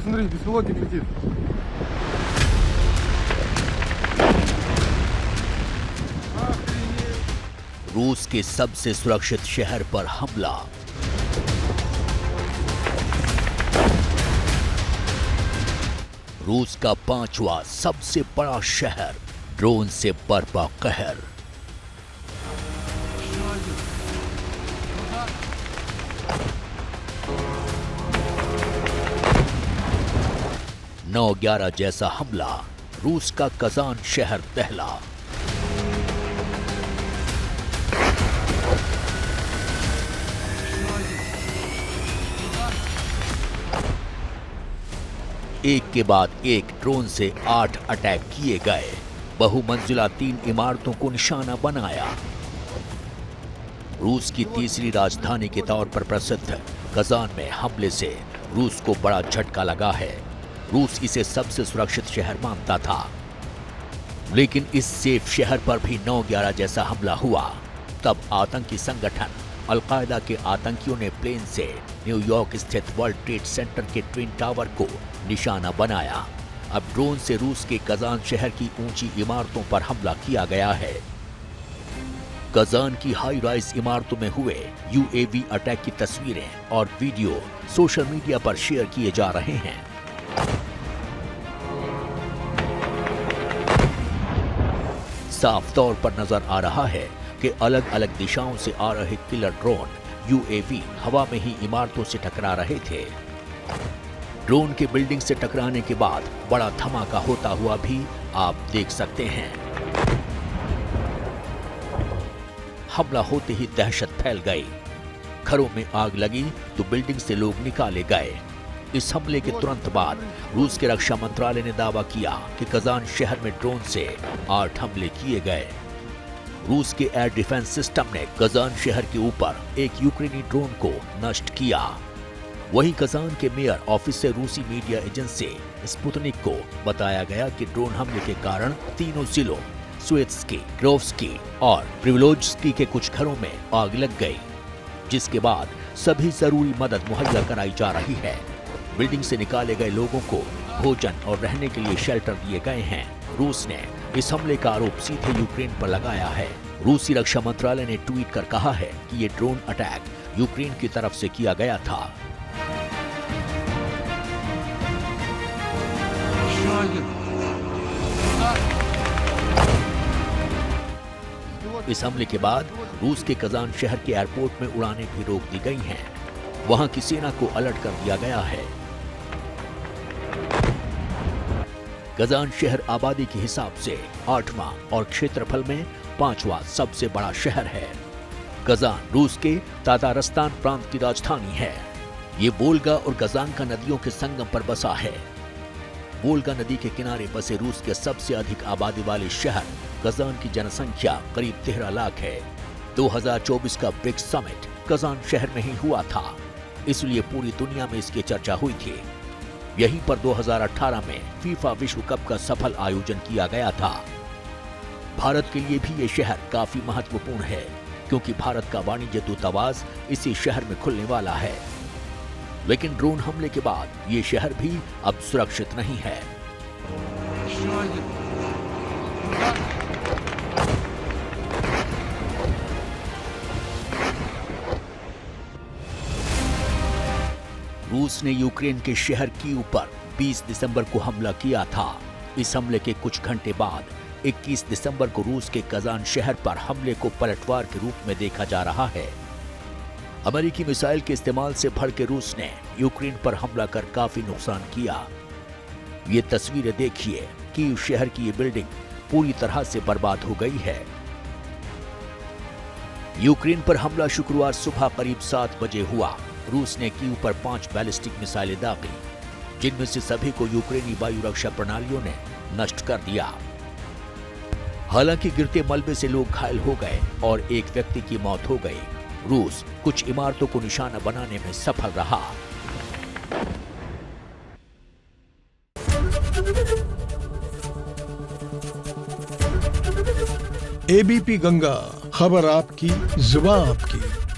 смотри, беспилотник летит. रूस के सबसे सुरक्षित शहर पर हमला। रूस का 5वां सबसे बड़ा शहर ड्रोन से बरपा कहर। नौ 11 जैसा हमला, रूस का कजान शहर दहला। एक के बाद एक ड्रोन से 8 अटैक किए गए। बहुमंजिला 3 इमारतों को निशाना बनाया। रूस की तीसरी राजधानी के तौर पर प्रसिद्ध कजान में हमले से रूस को बड़ा झटका लगा है। रूस इसे सबसे सुरक्षित शहर मानता था, लेकिन इस सेफ शहर पर भी 9/11 जैसा हमला हुआ। तब आतंकी संगठन अल-कायदा के आतंकियों ने प्लेन से न्यूयॉर्क स्थित वर्ल्ड ट्रेड सेंटर के ट्विन टावर को निशाना बनाया। अब ड्रोन से रूस के कजान शहर की ऊंची इमारतों पर हमला किया गया है। कजान की हाई राइज इमारतों में हुए यूएवी अटैक की तस्वीरें और वीडियो सोशल मीडिया पर शेयर किए जा रहे हैं। साफ तौर पर नजर आ रहा है कि अलग अलग दिशाओं से आ रहे किलर ड्रोन यूएवी हवा में ही इमारतों से टकरा रहे थे। ड्रोन के बिल्डिंग से टकराने के बाद बड़ा धमाका होता हुआ भी आप देख सकते हैं। हमला होते ही दहशत फैल गई। घरों में आग लगी तो बिल्डिंग से लोग निकाले गए। इस हमले के तुरंत बाद रूस के रक्षा मंत्रालय ने दावा किया कि कजान शहर में ड्रोन से 8 हमले किए गए। रूस के एयर डिफेंस सिस्टम ने कजान शहर के ऊपर एक यूक्रेनी ड्रोन को नष्ट किया। वहीं कजान के मेयर ऑफिस से रूसी मीडिया एजेंसी स्पुतनिक को बताया गया कि ड्रोन हमले के कारण तीनों जिलों स्वेत्स्की, ग्रोव्स्की और प्रिविलोज्स्की के कुछ घरों में आग लग गई, जिसके बाद सभी जरूरी मदद मुहैया कराई जा रही है। बिल्डिंग से निकाले गए लोगों को भोजन और रहने के लिए शेल्टर दिए गए हैं। रूस ने इस हमले का आरोप सीधे यूक्रेन पर लगाया है। रूसी रक्षा मंत्रालय ने ट्वीट कर कहा है कि ये ड्रोन अटैक यूक्रेन की तरफ से किया गया था। इस हमले के बाद रूस के कजान शहर के एयरपोर्ट में उड़ानें भी रोक दी गई हैं। वहां की सेना को अलर्ट कर दिया गया है। कजान शहर आबादी के हिसाब से 8वां और क्षेत्रफल में 5वां सबसे बड़ा शहर है। कजान रूस के तातारस्तान प्रांत की राजधानी है। ये वोल्गा और गजानका नदियों के संगम पर बसा है। वोल्गा नदी के किनारे बसे रूस के सबसे अधिक आबादी वाले शहर कजान की जनसंख्या करीब 13 लाख है। 2024 का ब्रिक्स समिट कजान शहर में ही हुआ था, इसलिए पूरी दुनिया में इसकी चर्चा हुई थी। यहीं पर 2018 में फीफा विश्व कप का सफल आयोजन किया गया था। भारत के लिए भी ये शहर काफी महत्वपूर्ण है, क्योंकि भारत का वाणिज्य दूतावास इसी शहर में खुलने वाला है। लेकिन ड्रोन हमले के बाद ये शहर भी अब सुरक्षित नहीं है। रूस ने यूक्रेन के शहर कीव पर 20 दिसंबर को हमला किया था। इस हमले के कुछ घंटे बाद 21 दिसंबर को रूस के कजान शहर पर हमले को पलटवार के रूप में देखा जा रहा है। अमेरिकी मिसाइल के इस्तेमाल से भड़के रूस ने यूक्रेन पर हमला कर काफी नुकसान किया। ये तस्वीरें देखिए, कीव शहर की ये बिल्डिंग पूरी तरह से बर्बाद हो गई है। यूक्रेन पर हमला शुक्रवार सुबह करीब 7 बजे हुआ। रूस ने कीव पर 5 बैलिस्टिक मिसाइलें दागी, जिनमें से सभी को यूक्रेनी वायु रक्षा प्रणालियों ने नष्ट कर दिया। हालांकि गिरते मलबे से लोग घायल हो गए और एक व्यक्ति की मौत हो गई। रूस कुछ इमारतों को निशाना बनाने में सफल रहा। एबीपी गंगा, खबर आपकी, जुबान आपकी।